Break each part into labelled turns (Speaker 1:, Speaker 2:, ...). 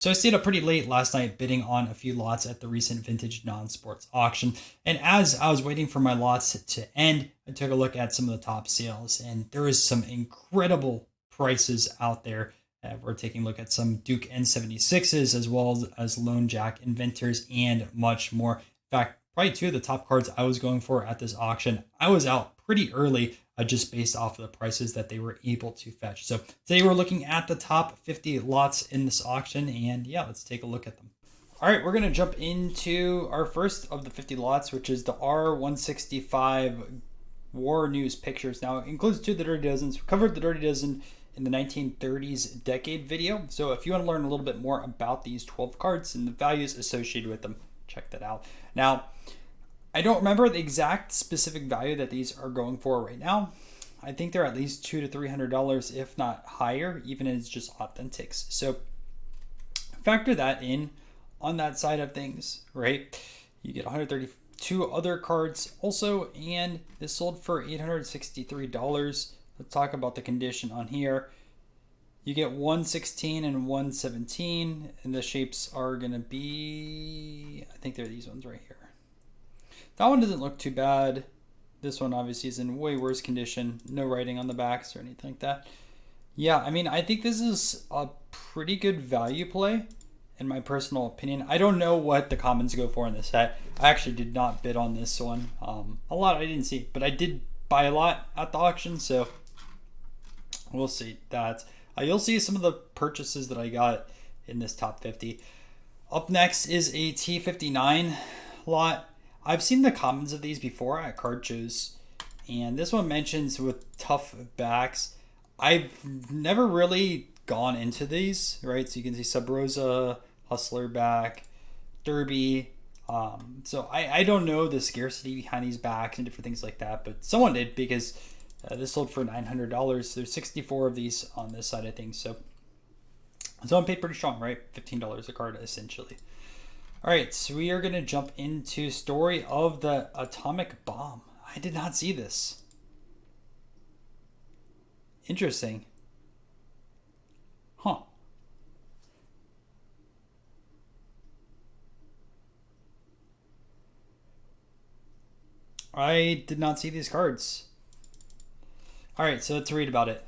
Speaker 1: So I stayed up pretty late last night bidding on a few lots at the recent vintage non-sports auction. And as I was waiting for my lots to end, I took a look at some of the top sales, and there is some incredible prices out there. We're taking a look at some Duke N76s as well as Lone Jack Inventors and much more. In fact, probably two of the top cards I was going for at this auction. I was out pretty early just based off of the prices that they were able to fetch. So today we're looking at the top 50 lots in this auction, and yeah, let's take a look at them. All right, we're going to jump into our first of the 50 lots, which is the R165 War News Pictures. Now, it includes two of the Dirty Dozens. We covered the Dirty Dozen in the 1930s decade video. So if you want to learn a little bit more about these 12 cards and the values associated with them, check that out. Now, I don't remember the exact specific value that these are going for right now. I think they're at least $200 to $300, if not higher, even as just authentics. So factor that in on that side of things, right? You get 132 other cards also, and this sold for $863. Let's talk about the condition on here. You get 116 and 117, and the shapes are going to be, I think they're these ones right here. That one doesn't look too bad. This one obviously is in way worse condition. No writing on the backs or anything like that. Yeah, I mean, I think this is a pretty good value play in my personal opinion. I don't know what the commons go for in this set. I actually did not bid on this one. A lot I didn't see, but I did buy a lot at the auction, so we'll see that. You'll see some of the purchases that I got in this top 50. Up next is a T59 lot. I've seen the commons of these before at card shows, and this one mentions with tough backs. I've never really gone into these, right? So you can see Sub Rosa, Hustler back, Derby. So I don't know the scarcity behind these backs and different things like that, but someone did because this sold for $900. There's 64 of these on this side of things, so someone paid pretty strong, right? $15 a card essentially. All right, so we are going to jump into story of the atomic bomb. I did not see this. Interesting. Huh. I did not see these cards. All right, so let's read about it.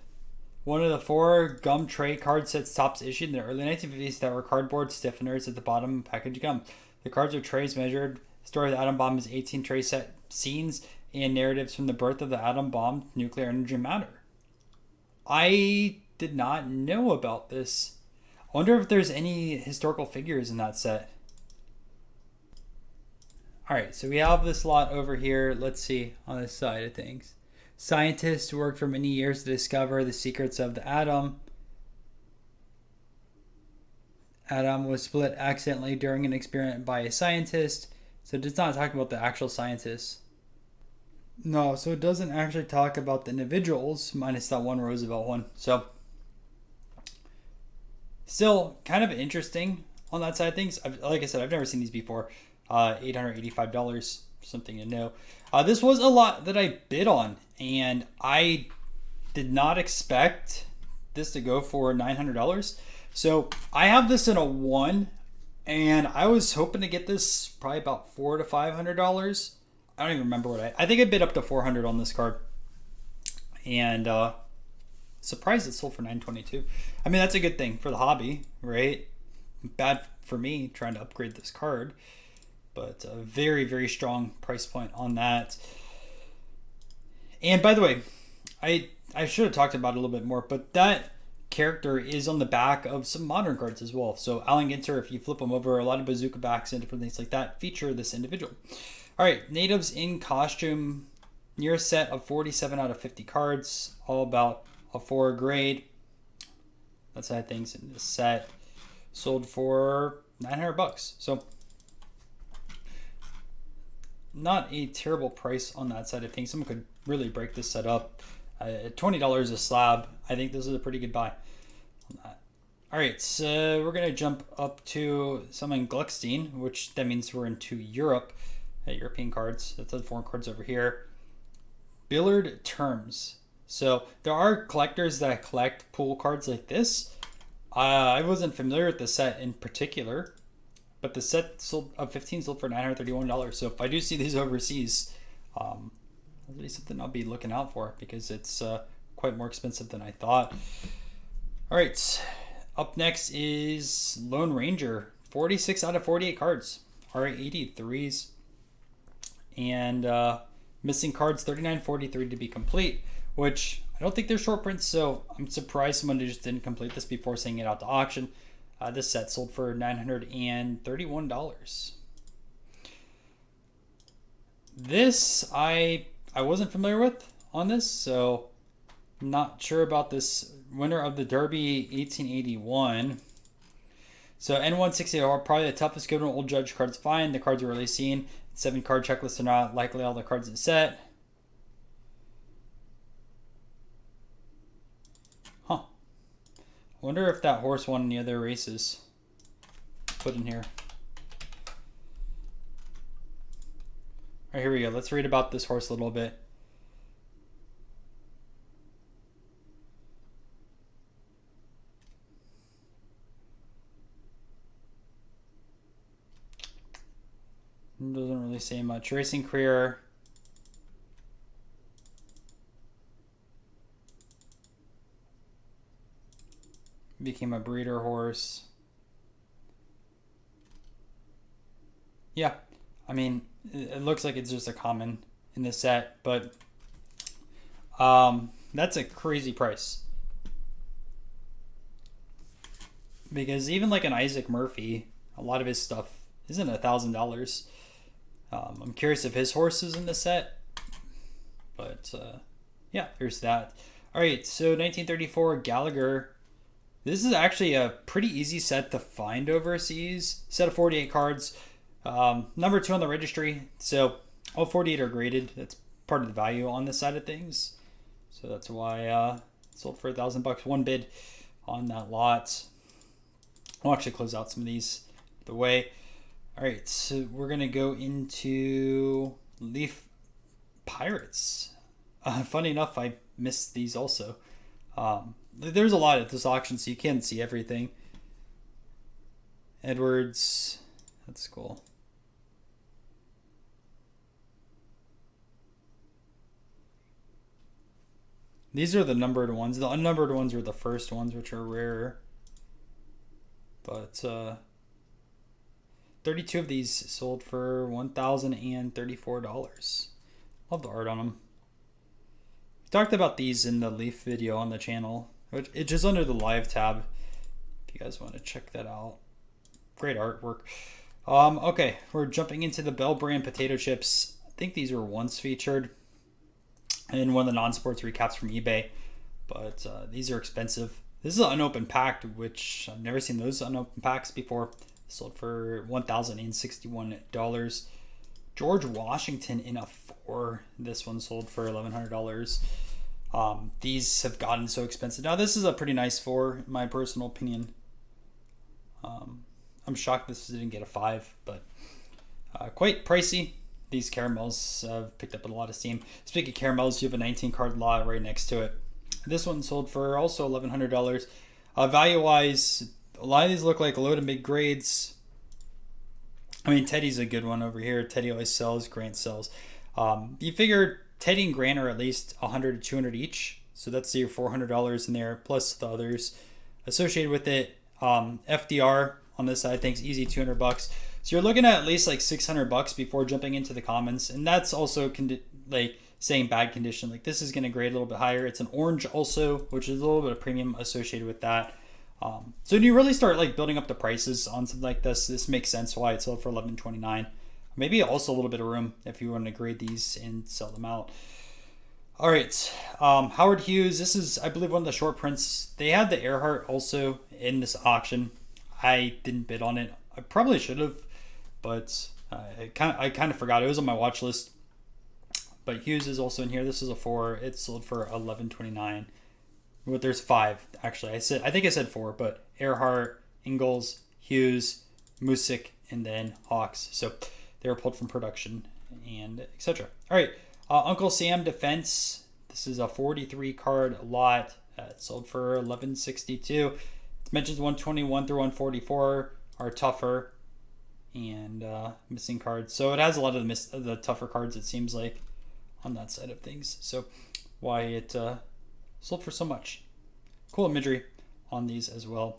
Speaker 1: One of the four gum tray card sets tops issued in the early 1950s that were cardboard stiffeners at the bottom of packaged gum. The cards are trays measured. The story of the atom bomb is 18 tray set scenes and narratives from the birth of the atom bomb, nuclear energy, and matter. I did not know about this. I wonder if there's any historical figures in that set. All right, so we have this lot over here. Let's see on this side of things. Scientists worked for many years to discover the secrets of the atom. Atom was split accidentally during an experiment by a scientist. So it does not talk about the actual scientists. No, so it doesn't actually talk about the individuals, minus that one Roosevelt one. So still kind of interesting on that side of things. Like I said, I've never seen these before. $885, something to know. This was a lot that I bid on, and I did not expect this to go for $900. So I have this in a 1, and I was hoping to get this probably about $400 to $500. I don't even remember what I think I bid up to $400 on this card, and surprised it sold for $922. I mean, that's a good thing for the hobby, right? Bad for me trying to upgrade this card, but a very, very strong price point on that. And by the way, I should have talked about it a little bit more, but that character is on the back of some modern cards as well. So Allen Ginter, if you flip them over, a lot of bazooka backs and different things like that feature this individual. All right, natives in costume, near set of 47 out of 50 cards, all about a 4 grade. That's how things in this set. Sold for $900. So not a terrible price on that side of things. Someone could really break this set up. $20 a slab. I think this is a pretty good buy on that. All right, so we're going to jump up to some in Gluckstein, which that means we're into Europe. European cards. That's the foreign cards over here. Billard terms. So there are collectors that collect pool cards like this. I wasn't familiar with the set in particular, but the set sold of 15 sold for $931. So if I do see these overseas, that'll be something I'll be looking out for because it's quite more expensive than I thought. All right, up next is Lone Ranger, 46 out of 48 cards, R83s, and missing cards 3943 to be complete, which I don't think they're short prints, so I'm surprised someone just didn't complete this before sending it out to auction. This set sold for $931. This I wasn't familiar with on this, so not sure about this. Winner of the Derby 1881. So N160 are probably the toughest good old judge cards to find. The cards are really seen. 7 card checklist are not likely all the cards in the set. Huh. I wonder if that horse won any other races. Put in here. All right, here we go. Let's read about this horse a little bit. Doesn't really say much. Racing career. Became a breeder horse. Yeah, I mean, it looks like it's just a common in the set, but that's a crazy price. Because even like an Isaac Murphy, a lot of his stuff isn't $1,000. I'm curious if his horse is in the set, but yeah, there's that. All right, so 1934 Gallagher. This is actually a pretty easy set to find overseas. Set of 48 cards. Number 2 on the registry. So all 48 are graded. That's part of the value on this side of things. So that's why it sold for $1,000. One bid on that lot. I'll actually close out some of these the way. All right, so we're gonna go into Leaf Pirates. Funny enough, I missed these also. There's a lot at this auction, so you can't see everything. Edwards, that's cool. These are the numbered ones. The unnumbered ones were the first ones, which are rarer. But 32 of these sold for $1,034. Love the art on them. We talked about these in the Leaf video on the channel, which it's just under the live tab. If you guys want to check that out. Great artwork. Okay, we're jumping into the Bell brand potato chips. I think these were once featured in one of the non-sports recaps from eBay, but these are expensive. This is an unopened pack, which I've never seen those unopened packs before. Sold for $1,061. George Washington in a 4. This one sold for $1,100. These have gotten so expensive. Now this is a pretty nice 4, in my personal opinion. I'm shocked this didn't get a 5, but quite pricey. These caramels have picked up a lot of steam. Speaking of caramels, you have a 19 card lot right next to it. This one sold for also $1,100. Value-wise, a lot of these look like low to mid grades. I mean, Teddy's a good one over here. Teddy always sells. Grant sells. You figure Teddy and Grant are at least $100 to $200 each. So that's your $400 in there, plus the others associated with it. FDR on this side, I think, is easy $200. So you're looking at least like $600 before jumping into the commons. And that's also like saying bad condition. Like this is going to grade a little bit higher. It's an orange also, which is a little bit of premium associated with that. So when you really start like building up the prices on something like this makes sense why it sold for $11.29. Maybe also a little bit of room if you want to grade these and sell them out. All right, Howard Hughes. This is, I believe, one of the short prints. They had the Earhart also in this auction. I didn't bid on it. I probably should have, but I kind of forgot. It was on my watch list. But Hughes is also in here. This is a 4. It sold for $11.29. Well, there's 5 actually. I think I said 4, but Earhart, Ingalls, Hughes, Musick, and then Hawks. So they were pulled from production and etc. All right, Uncle Sam Defense. This is a 43 card lot. It sold for $11.62. It's Dimensions 121 through 144 are tougher and missing cards. So it has a lot of the tougher cards, it seems like, on that side of things. So why it sold for so much. Cool imagery on these as well.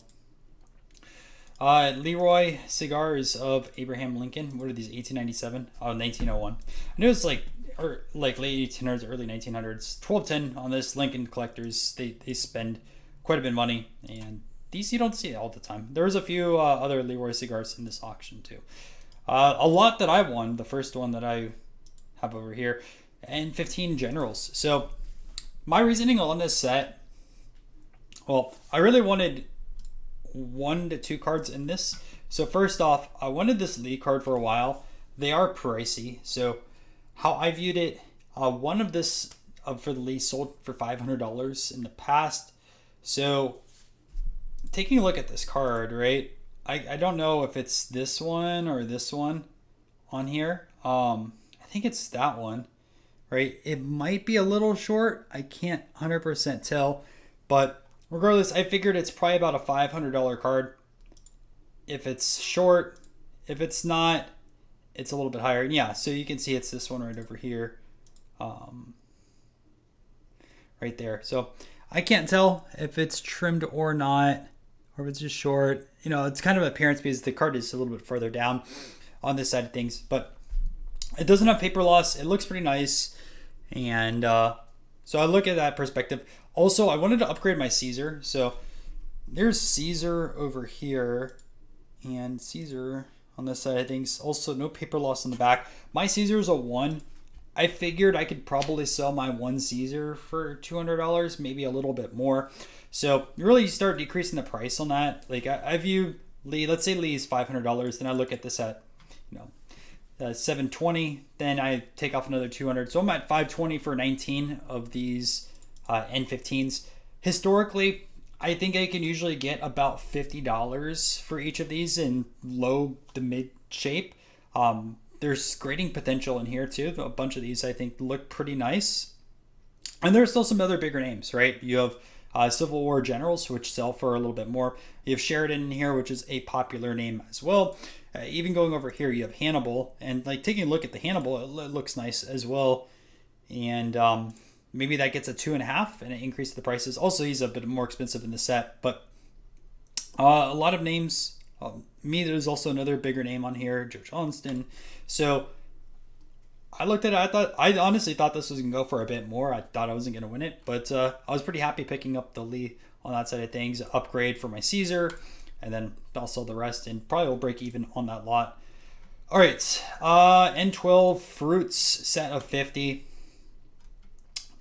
Speaker 1: Leroy cigars of Abraham Lincoln. What are these? 1897? Oh, 1901. I knew it was like late 1800s, early 1900s. 1210 on this. Lincoln collectors, they spend quite a bit of money, and these you don't see all the time. There's a few other Leroy cigars in this auction too. A lot that I won. The first one that I have over here, N15 Generals. So my reasoning on this set, well, I really wanted 1 to 2 cards in this. So first off, I wanted this Lee card for a while. They are pricey. So how I viewed it, one of this for the Lee sold for $500 in the past. So taking a look at this card, right? I don't know if it's this one or this one on here. I think it's that one, right? It might be a little short. I can't 100% tell, but regardless, I figured it's probably about a $500 card. If it's short, if it's not, it's a little bit higher. And yeah, so you can see it's this one right over here, right there. So I can't tell if it's trimmed or not, or if it's just short. You know, it's kind of appearance because the card is a little bit further down on this side of things, but it doesn't have paper loss. It looks pretty nice. And so I look at that perspective. Also, I wanted to upgrade my Caesar. So there's Caesar over here and Caesar on this side of things. Also, no paper loss on the back. My Caesar is a 1. I figured I could probably sell my 1 Caesar for $200, maybe a little bit more. So you really start decreasing the price on that. Like I view Lee, let's say Lee is $500. Then I look at this at, $720. Then I take off another $200. So I'm at $520 for 19 of these N15s. Historically, I think I can usually get about $50 for each of these in low to mid shape. There's grading potential in here too. A bunch of these I think look pretty nice. And there's still some other bigger names, right? You have Civil War generals, which sell for a little bit more. You have Sheridan in here, which is a popular name as well. Even going over here, you have Hannibal. And like taking a look at the Hannibal, it looks nice as well. And maybe that gets a 2.5 and it increases the prices. Also, he's a bit more expensive in the set, but a lot of names. There's also another bigger name on here, Joe Johnston. So I looked at it. I honestly thought this was gonna go for a bit more. I thought I wasn't gonna win it, but I was pretty happy picking up the Lee on that side of things. Upgrade for my Caesar, and then I'll sell the rest, and probably will break even on that lot. All right, N12 Fruits set of 50.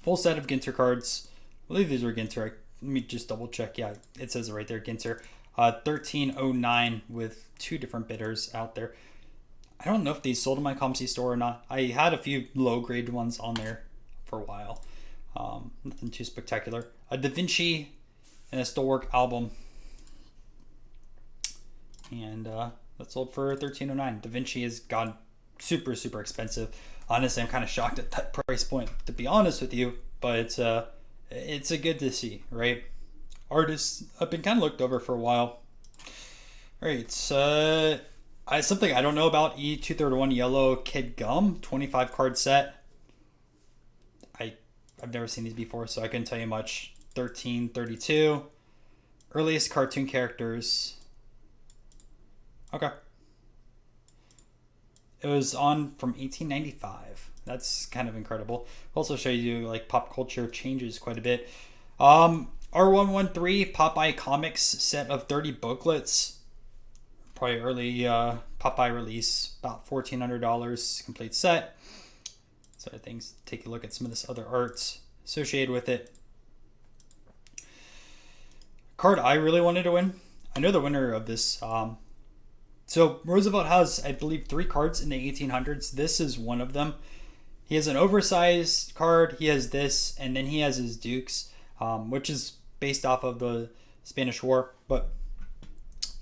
Speaker 1: Full set of Ginter cards. I believe these were Ginter. Let me just double check. Yeah, it says it right there, Ginter. 1309 with 2 different bidders out there. I don't know if these sold in my ComC store or not. I had a few low grade ones on there for a while. Nothing too spectacular. A Da Vinci and a Stillwork album. And that sold for 1309. Da Vinci has gone super, super expensive. Honestly, I'm kind of shocked at that price point, to be honest with you. But it's a good to see, right? Artists have been kind of looked over for a while. All right, something I don't know about, E231 Yellow Kid Gum 25 card set. I've never seen these before, so I couldn't tell you much. 1332. Earliest cartoon characters. Okay. It was on from 1895. That's kind of incredible. Also show you like pop culture changes quite a bit. R113 Popeye Comics set of 30 booklets. Probably early Popeye release, about $1,400 complete set. So I think take a look at some of this other art associated with it. Card I really wanted to win. I know the winner of this. So Roosevelt has, I believe, 3 cards in the 1800s. This is one of them. He has an oversized card. He has this, and then he has his Dukes, which is based off of the Spanish War. But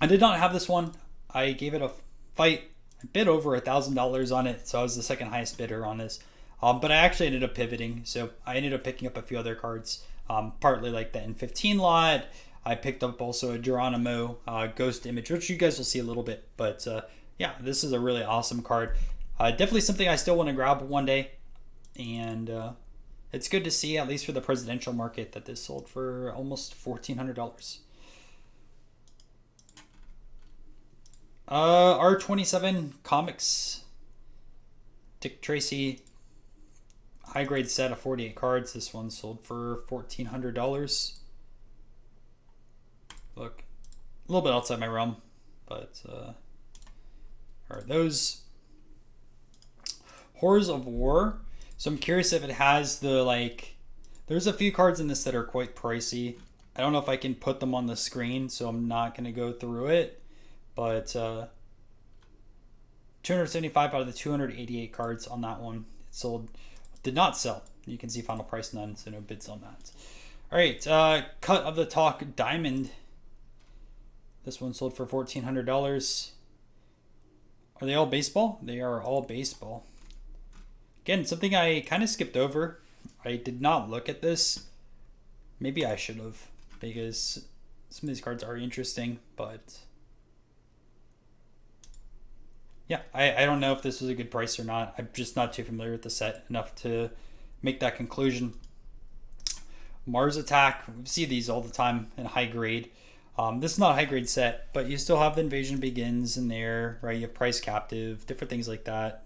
Speaker 1: I did not have this one. I gave it a fight. I bid over $1,000 on it, so I was the second highest bidder on this. But I actually ended up pivoting, so I ended up picking up a few other cards, partly like the N15 lot, I picked up also a Geronimo Ghost image, which you guys will see a little bit. But yeah, this is a really awesome card. Definitely something I still want to grab one day. And it's good to see, at least for the presidential market, that this sold for almost $1,400. R27 Comics, Dick Tracy, high grade set of 48 cards. This one sold for $1,400. Look, a little bit outside my realm, but are those Horrors of War? So I'm curious if it has the, like, there's a few cards in this that are quite pricey. I don't know if I can put them on the screen, so I'm not going to go through it. But 275 out of the 288 cards on that one. It sold, did not sell. You can see final price none, so no bids on that. All right, Cut of the Talk Diamond. This one sold for $1,400. Are they all baseball? They are all baseball. Again, something I kind of skipped over. I did not look at this. Maybe I should have, because some of these cards are interesting, but yeah, I don't know if this was a good price or not. I'm just not too familiar with the set enough to make that conclusion. Mars Attack, we see these all the time in high grade. This is not a high grade set, but you still have the Invasion Begins in there, right? You have Price Captive, different things like that.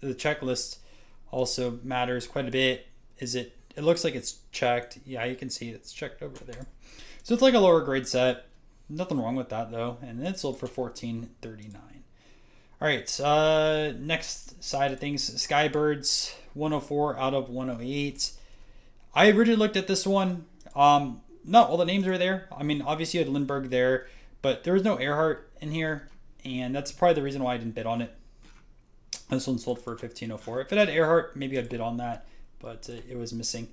Speaker 1: The checklist also matters quite a bit. It looks like it's checked. Yeah, you can see it's checked over there. So it's like a lower grade set. Nothing wrong with that though. And it sold for $14.39. All right, next side of things, Skybirds, 104 out of 108. I originally looked at this one. Not all the names are there. I mean, obviously you had Lindbergh there, but there was no Earhart in here, and that's probably the reason why I didn't bid on it. This one sold for $15.04. If it had Earhart, maybe I'd bid on that, but it was missing.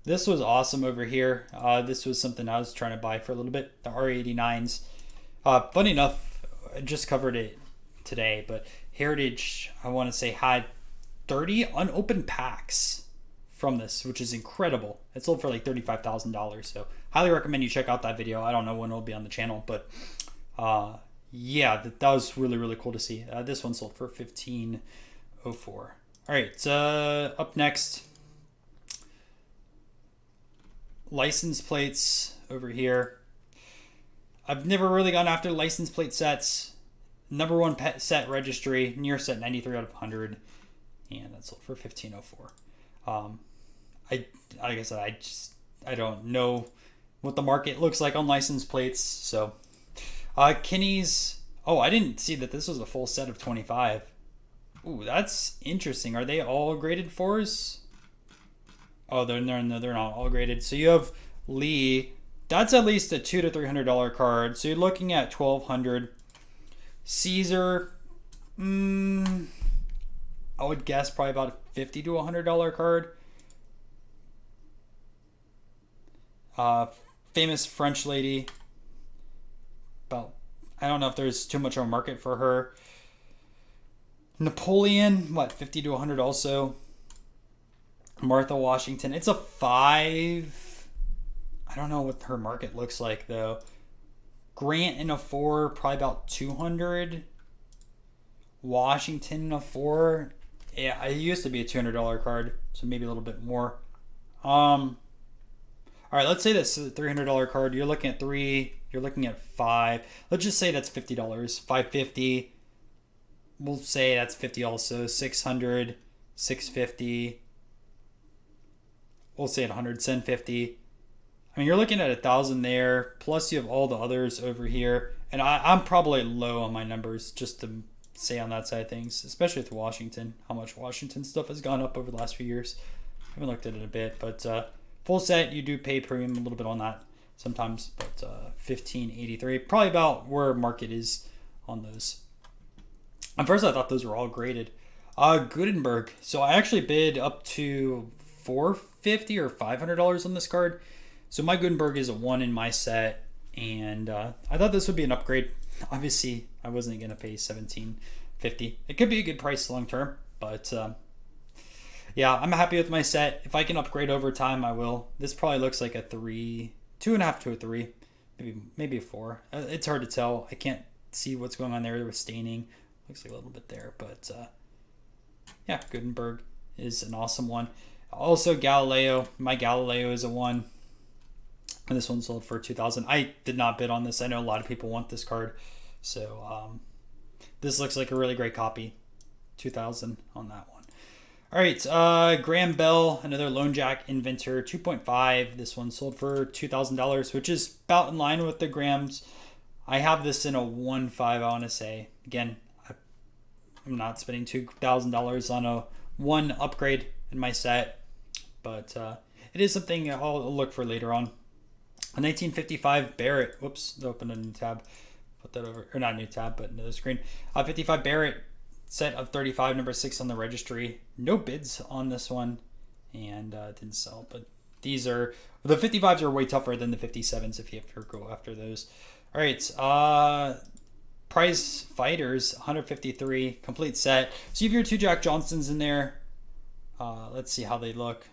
Speaker 1: This was awesome over here. This was something I was trying to buy for a little bit, the R89s. Funny enough, I just covered it today, but Heritage, I want to say, had 30 unopened packs from this, which is incredible. It sold for like $35,000, so highly recommend you check out that video. I don't know when it'll be on the channel, but yeah, that was really, really cool to see. This one sold for $15.04. All right, up next, license plates over here. I've never really gone after license plate sets. Number one pet set registry, near set 93 out of 100, and that sold for $15.04. Like I said, I don't know what the market looks like on license plates. So, Kinney's. Oh, I didn't see that this was a full set of 25. Ooh, that's interesting. Are they all graded 4s? Oh, they're not all graded. So you have Lee. That's at least a $200 to $300 card. So you're looking at $1,200. Caesar. I would guess probably about a $50 to $100 card. Famous French lady. About, I don't know if there's too much of a market for her. Napoleon, what, $50 to $100 also. Martha Washington, it's a 5. I don't know what her market looks like though. Grant in a 4, probably about 200. Washington in a 4. Yeah, it used to be a $200 card, so maybe a little bit more. All right, let's say that's a $300 card. You're looking at 3. You're looking at 5. Let's just say that's $50. $550. We'll say that's 50 also. 600, 650. We'll say at 100, 750. I mean, you're looking at 1,000 there. Plus, you have all the others over here. And I'm probably low on my numbers, just to say on that side of things, especially with Washington. How much Washington stuff has gone up over the last few years. I haven't looked at it a bit, but full set, you do pay premium a little bit on that sometimes. But $15.83, probably about where market is on those. At first, I thought those were all graded. Gutenberg. So I actually bid up to $450 or $500 on this card. So my Gutenberg is a 1 in my set, and I thought this would be an upgrade. Obviously, I wasn't going to pay $17.50. It could be a good price long term, but yeah, I'm happy with my set. If I can upgrade over time, I will. This probably looks like a 3, 2.5 to a 3. maybe a 4. It's hard to tell. I can't see what's going on there with staining. Looks like a little bit there, but yeah, Gutenberg is an awesome one. Also, Galileo. My Galileo is a 1. And this one sold for 2,000. I did not bid on this. I know a lot of people want this card. So this looks like a really great copy. 2,000 on that one. All right, Graham Bell, another Lone Jack Inventor, 2.5. This one sold for $2,000, which is about in line with the Grahams. I have this in a 1.5, I want to say. Again, I'm not spending $2,000 on a 1 upgrade in my set, but it is something I'll look for later on. A 1955 Barrett. Whoops, open a new tab. Put that over, or not a new tab, but another screen. 55 Barrett, set of 35, number 6 on the registry. No bids on this one, and it didn't sell. But these are, the 55s are way tougher than the 57s if you have to go after those. All right, Prize Fighters, 153, complete set. So you have your 2 Jack Johnsons in there. Let's see how they look.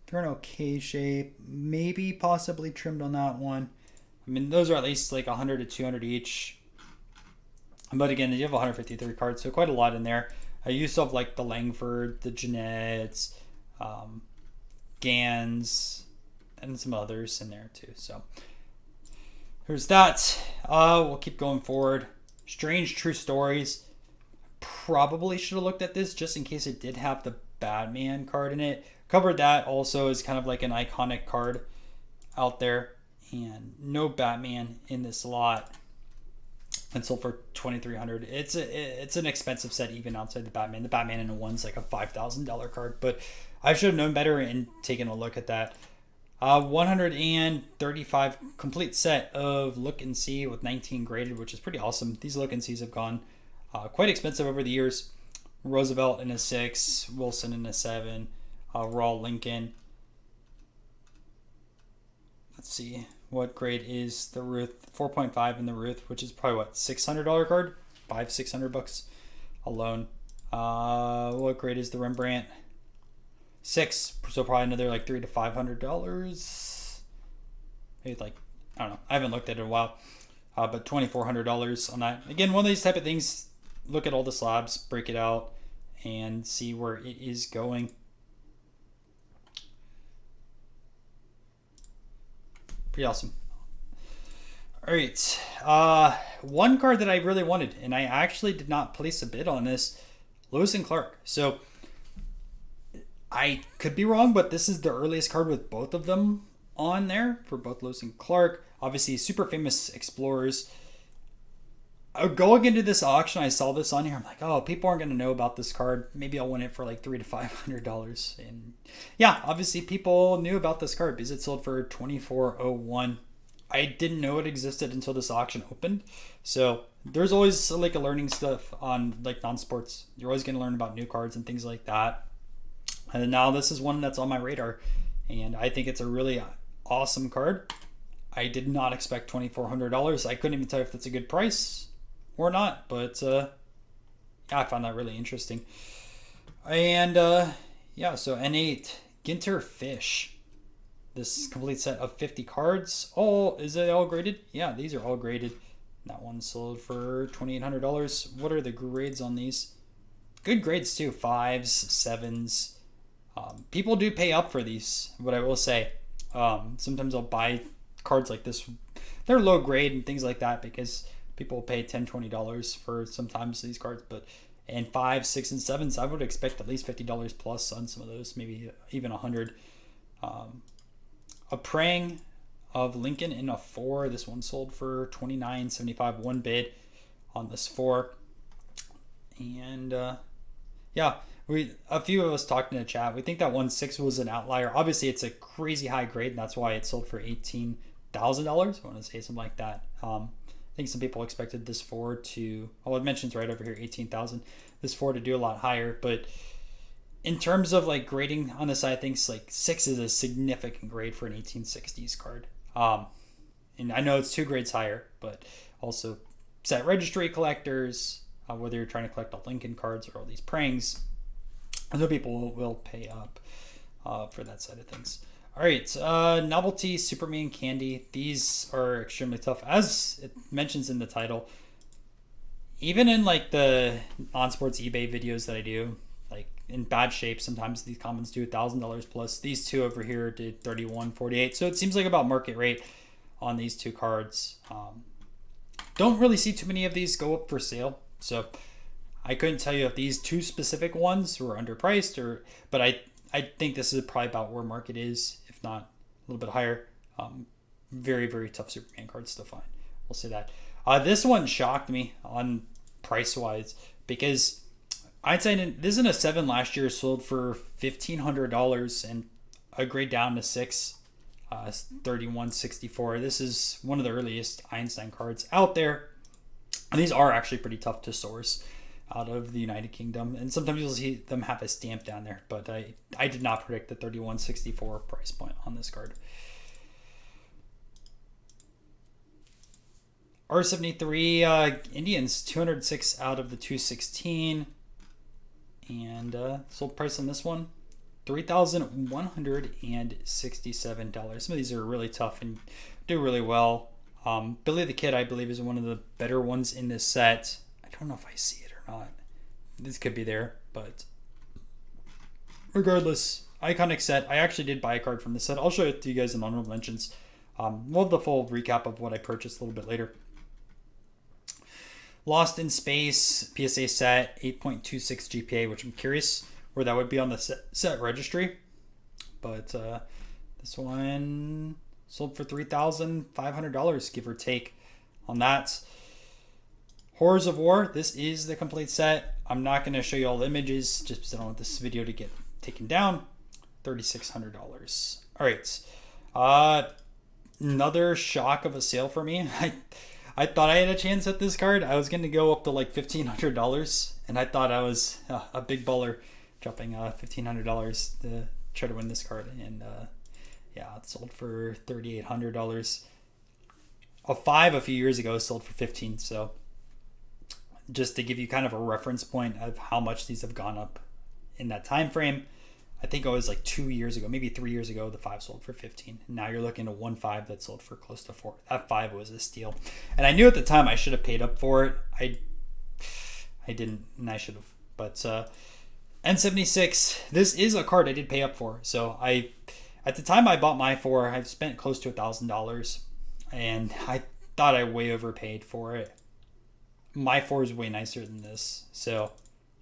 Speaker 1: They're in okay shape. Maybe possibly trimmed on that one. I mean, those are at least like 100 to 200 each. But again, you have 153 cards, so quite a lot in there. You still have like the Langford, the Jeannettes, Gans, and some others in there too. So there's that. We'll keep going forward. Strange True Stories. Probably should have looked at this just in case it did have the Batman card in it. Covered that also as kind of like an iconic card out there. And no Batman in this lot. And sold for $2,300. It's an expensive set even outside the Batman. The Batman in a 1's like a $5,000 card. But I should have known better and taken a look at that. 135 complete set of Look and See with 19 graded, which is pretty awesome. These Look and Sees have gone quite expensive over the years. Roosevelt in a 6, Wilson in a 7, Raw Lincoln. Let's see, what grade is the Ruth? 4.5 in the Ruth, which is probably what, $600 card? $600 alone. What grade is the Rembrandt? 6, so probably another like $300 to $500. Maybe like, I don't know. I haven't looked at it in a while, but $2,400 on that. Again, one of these type of things. Look at all the slabs, break it out, and see where it is going. Pretty awesome. All right, one card that I really wanted, and I actually did not place a bid on this, Lewis and Clark. So I could be wrong, but this is the earliest card with both of them on there for both Lewis and Clark. Obviously, super famous explorers. Going into this auction, I saw this on here. I'm like, oh, people aren't going to know about this card. Maybe I'll win it for like $300 to $500. And yeah, obviously people knew about this card because it sold for $2,401. I didn't know it existed until this auction opened. So there's always like a learning stuff on like non-sports. You're always going to learn about new cards and things like that. And now this is one that's on my radar. And I think it's a really awesome card. I did not expect $2,400. I couldn't even tell if that's a good price or not, but yeah, I found that really interesting. And yeah, so N8 Ginter Fish, this complete set of 50 cards. Oh, is it all graded? Yeah, these are all graded. That one sold for $2,800. What are the grades on these? Good grades too, 5s, 7s. People do pay up for these, but I will say sometimes I'll buy cards like this. They're low grade and things like that because people pay $10, $20 for sometimes these cards, but and 5, 6, and 7s, I would expect at least $50 plus on some of those, maybe even $100. A Praying of Lincoln in a 4. This one sold for $29.75. One bid on this 4, and yeah, a few of us talked in the chat. We think that 1.6 was an outlier. Obviously, it's a crazy high grade, and that's why it sold for $18,000. I want to say something like that. I think some people expected this 4 to, well, it mentions right over here 18,000. This 4 to do a lot higher, but in terms of like grading on the side of things, like 6 is a significant grade for an 1860s card. And I know it's 2 grades higher, but also set registry collectors, whether you're trying to collect all Lincoln cards or all these Prayings, other people will pay up for that side of things. All right, novelty Superman candy. These are extremely tough, as it mentions in the title. Even in like the non-sports eBay videos that I do, like in bad shape, sometimes these commons do $1,000 plus. These two over here did 31.48. So it seems like about market rate on these two cards. Don't really see too many of these go up for sale. So I couldn't tell you if these two specific ones were underpriced but I think this is probably about where market is, if not a little bit higher. Very, very tough Superman cards to find. We'll say that. This one shocked me on price wise because Einstein, this in a 7 last year sold for $1,500 and a grade down to 6, 31.64. This is one of the earliest Einstein cards out there. And these are actually pretty tough to source out of the United Kingdom. And sometimes you'll see them have a stamp down there, but I did not predict the 31.64 price point on this card. R73 Indians, 206 out of the 216. And sold price on this one, $3,167. Some of these are really tough and do really well. Billy the Kid, I believe, is one of the better ones in this set. I don't know if I see it or not. This could be there, but regardless, iconic set. I actually did buy a card from this set. I'll show it to you guys in honorable mentions. We'll have the full recap of what I purchased a little bit later. Lost in Space PSA set, 8.26 GPA, which I'm curious where that would be on the set registry. But this one sold for $3,500, give or take on that. Horrors of War, this is the complete set. I'm not going to show you all the images just because I don't want this video to get taken down. $3,600. All right. Another shock of a sale for me. I thought I had a chance at this card. I was going to go up to like $1,500, and I thought I was a big baller, dropping $1,500 to try to win this card. And yeah, it sold for $3,800. A 5 a few years ago sold for $15. So just to give you kind of a reference point of how much these have gone up in that time frame, I think it was like 2 years ago, maybe 3 years ago, the 5 sold for 15. Now you're looking at 1.5 that sold for close to 4. That 5 was a steal. And I knew at the time I should have paid up for it. I didn't, and I should have. But N76, this is a card I did pay up for. So at the time I bought my 4, I've spent close to $1,000. And I thought I way overpaid for it. My 4 is way nicer than this. So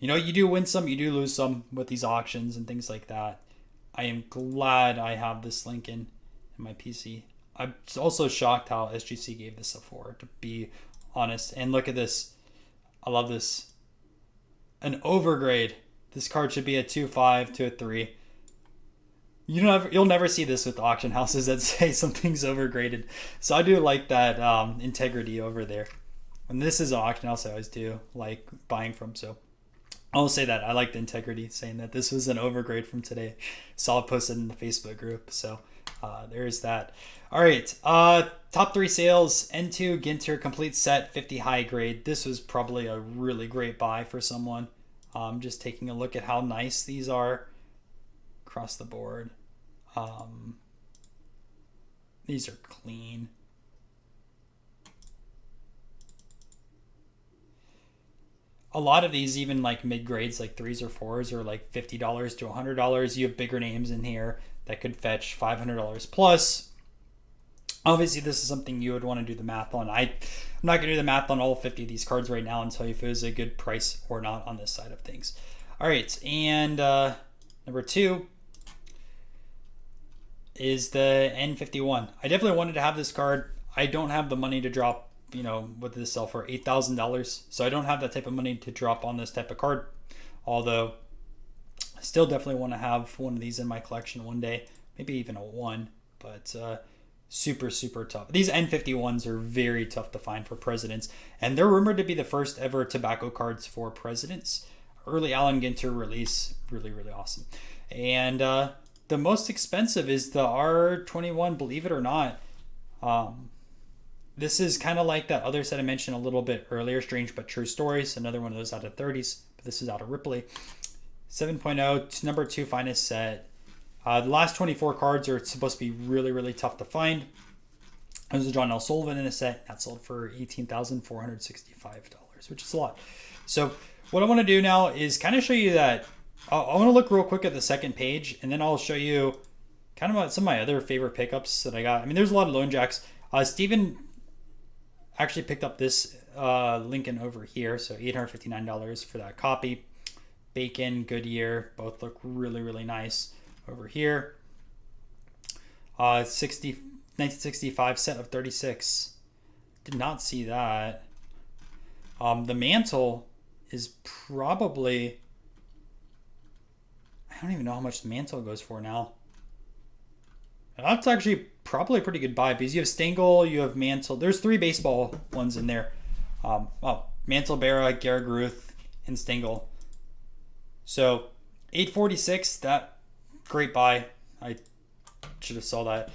Speaker 1: you do win some, you do lose some with these auctions and things like that. I am glad I have this Lincoln in my PC. I'm also shocked how SGC gave this a 4, to be honest. And look at this. I love this. An overgrade. This card should be a 2.5 to a 3. You'll never see this with auction houses that say something's overgraded. So I do like that integrity over there. And this is an auction house I always do like buying from, so I'll say that. I like the integrity, saying that this was an overgrade from today. Saw it posted in the Facebook group. So there's that. All right. Top 3 sales. N2 Ginter complete set, 50 high grade. This was probably a really great buy for someone. Just taking a look at how nice these are across the board. These are clean. A lot of these, even like mid grades, like 3s or 4s, are like $50 to $100. You have bigger names in here that could fetch $500 plus. Obviously, this is something you would want to do the math on. I'm not going to do the math on all 50 of these cards right now and tell you if it was a good price or not on this side of things. All right, and number 2 is the N51. I definitely wanted to have this card. I don't have the money to drop, what did this sell for? $8,000. So I don't have that type of money to drop on this type of card. Although I still definitely want to have one of these in my collection one day. Maybe even a 1. But super, super tough. These N51s are very tough to find for presidents. And they're rumored to be the first ever tobacco cards for presidents. Early Allen Ginter release. Really, really awesome. And the most expensive is the R21, believe it or not. This is kind of like that other set I mentioned a little bit earlier, Strange But True Stories, another one of those out of 30s, but this is out of Ripley. 7.0, number 2 finest set. The last 24 cards are supposed to be really, really tough to find. There's a John L. Sullivan in a set that sold for $18,465, which is a lot. So what I want to do now is kind of show you that. I want to look real quick at the second page, and then I'll show you kind of some of my other favorite pickups that I got. I mean, there's a lot of loan jacks. Steven actually picked up this Lincoln over here, so $859 for that copy. Bacon, Goodyear, both look really, really nice over here. 1965 set of 36. Did not see that. The mantle is probably, I don't even know how much the mantle goes for now. That's actually probably a pretty good buy because you have Stengel, you have Mantle. There's 3 baseball ones in there. Mantle, Berra, Garrett Ruth, and Stengel. So $846, that great buy. I should have saw that.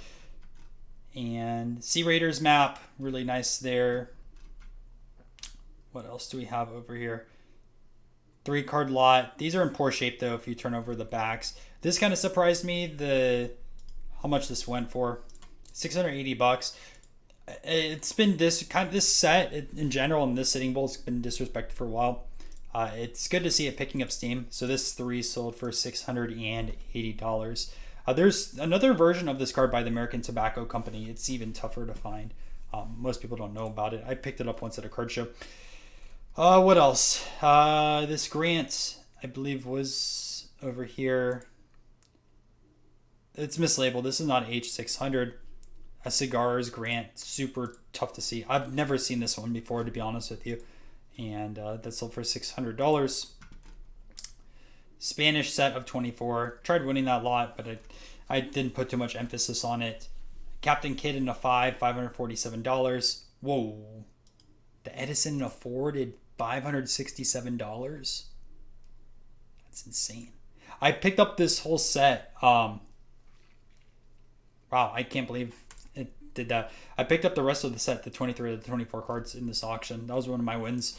Speaker 1: And Sea Raiders map, really nice there. What else do we have over here? 3-card lot. These are in poor shape though if you turn over the backs. This kind of surprised me, how much this went for. $680. It's been this set in general in this Sitting Bull has been disrespected for a while. It's good to see it picking up steam. So this 3 sold for $680. There's another version of this card by the American Tobacco Company. It's even tougher to find. Most people don't know about it. I picked it up once at a card show. What else? This Grant, I believe, was over here. It's mislabeled. This is not H600. A Cigars Grant, super tough to see. I've never seen this one before, to be honest with you. And that sold for $600. Spanish set of 24. Tried winning that lot, but I didn't put too much emphasis on it. Captain Kidd in a 5, $547. Whoa. The Edison in a 4 did $567. That's insane. I picked up this whole set. Wow, I can't believe it did that. I picked up the rest of the set, the 23 or the 24 cards in this auction. That was one of my wins.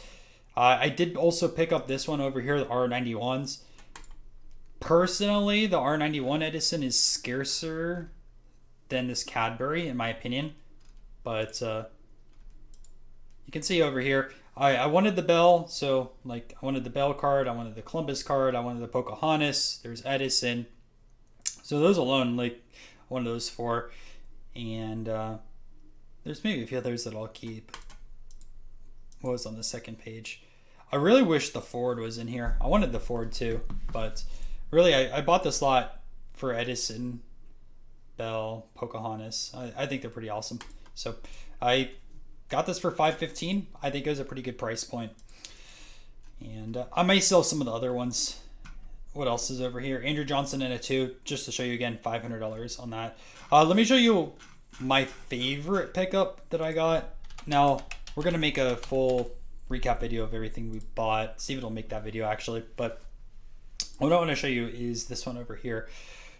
Speaker 1: I did also pick up this one over here, the R91s. Personally, the R91 Edison is scarcer than this Cadbury, in my opinion. But you can see over here, I wanted the Bell. So, like, I wanted the Bell card. I wanted the Columbus card. I wanted the Pocahontas. There's Edison. So those alone, like, one of those 4. And there's maybe a few others that I'll keep. What was on the second page? I really wish the Ford was in here. I wanted the Ford too, but really I bought this lot for Edison, Bell, Pocahontas. I think they're pretty awesome. So I got this for $515. I think it was a pretty good price point. And I may sell some of the other ones. What else is over here? Andrew Johnson in a 2, just to show you again, $500 on that. Let me show you my favorite pickup that I got. Now, we're going to make a full recap video of everything we bought. Steven will make that video actually, but what I want to show you is this one over here.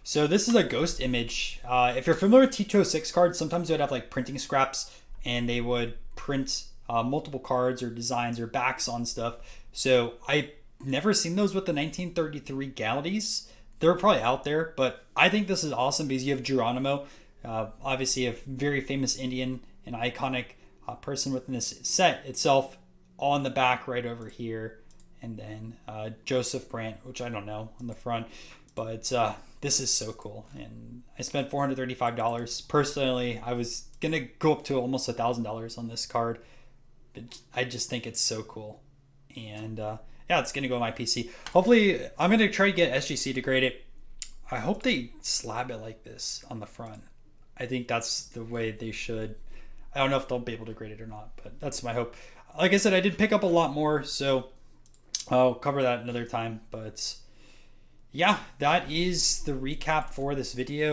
Speaker 1: So this is a ghost image. If you're familiar with T206 cards, sometimes they would have like printing scraps and they would print multiple cards or designs or backs on stuff. So I never seen those with the 1933 Galleys. They're probably out there, but I think this is awesome because you have Geronimo, obviously a very famous Indian, an iconic person within this set itself, on the back right over here, and then Joseph Brandt, which I don't know, on the front, but this is so cool, and I spent $435. Personally, I was gonna go up to almost $1,000 on this card, but I just think it's so cool, and yeah, it's gonna go on my PC. Hopefully, I'm gonna try to get SGC to grade it. I hope they slab it like this on the front. I think that's the way they should. I don't know if they'll be able to grade it or not, but that's my hope. Like I said, I did pick up a lot more, so I'll cover that another time. But yeah, that is the recap for this video.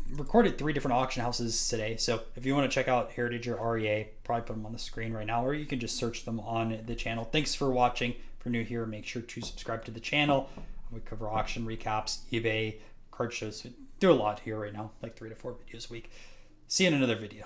Speaker 1: Recorded 3 different auction houses today, so if you want to check out Heritage or REA, probably put them on the screen right now, or you can just search them on the channel. Thanks for watching. If you're new here, make sure to subscribe to the channel. We cover auction recaps, eBay, card shows. We do a lot here right now, like 3 to 4 videos a week. See you in another video.